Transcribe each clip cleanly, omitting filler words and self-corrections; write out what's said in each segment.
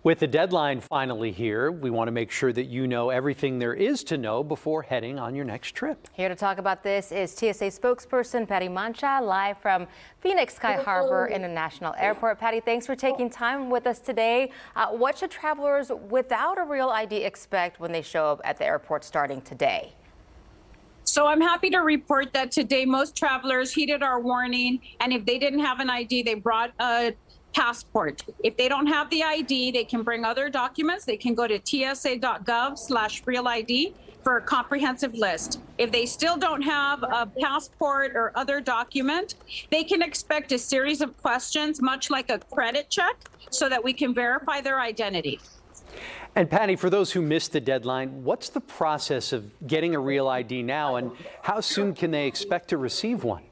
With the deadline finally here, we want to make sure that you know everything there is to know before heading on your next trip. Here to talk about this is TSA Spokesperson Patricia Mancha, live from Phoenix Sky Harbor International Airport. Patty, thanks for taking time with us today. What should travelers without a real ID expect when they show up at the airport starting today? So I'm happy to report that today most travelers heeded our warning, and if they didn't have an ID, they brought a passport. If they don't have the ID, they can bring other documents. They can go to tsa.gov/real-ID for a comprehensive list. If they still don't have a passport or other document, they can expect a series of questions, much like a credit check, so that we can verify their identity. And Patty, for those who missed the deadline, what's the process of getting a real ID now, and how soon can they expect to receive one?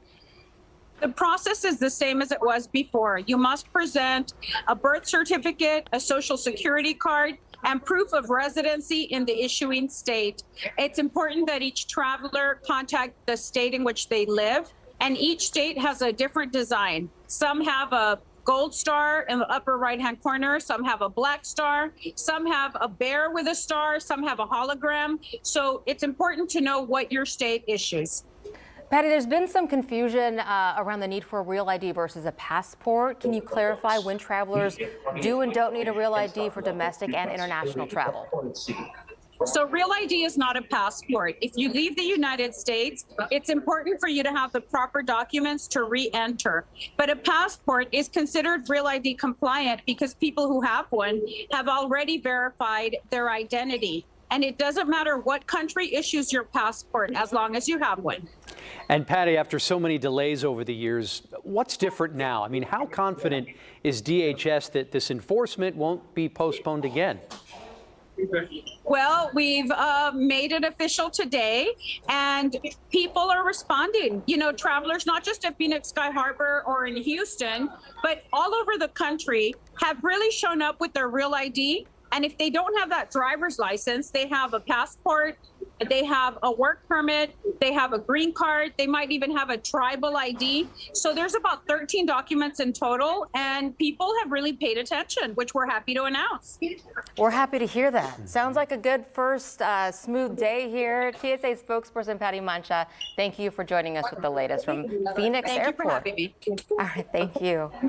The process is the same as it was before. You must present a birth certificate, a social security card, and proof of residency in the issuing state. It's important that each traveler contact the state in which they live, and each state has a different design. Some have a gold star in the upper right-hand corner, some have a black star, some have a bear with a star, some have a hologram. So it's important to know what your state issues. Patty, there's been some confusion around the need for a real ID versus a passport. Can you clarify when travelers do and don't need a real ID for domestic and international travel? So real ID is not a passport. If you leave the United States, it's important for you to have the proper documents to re-enter. But a passport is considered real ID compliant because people who have one have already verified their identity. And it doesn't matter what country issues your passport as long as you have one. And Patty, after so many delays over the years, what's different now? I mean, how confident is DHS that this enforcement won't be postponed again? Well, we've made it official today, and people are responding. You know, travelers, not just at Phoenix Sky Harbor or in Houston, but all over the country have really shown up with their real ID. And if they don't have that driver's license, they have a passport, they have a work permit, they have a green card, they might even have a tribal ID. So there's about 13 documents in total, and people have really paid attention, which we're happy to announce. We're happy to hear that. Sounds like a good first smooth day here. TSA Spokesperson Patricia Mancha, thank you for joining us with the latest from Phoenix Airport. Thank you for having me. All right, thank you.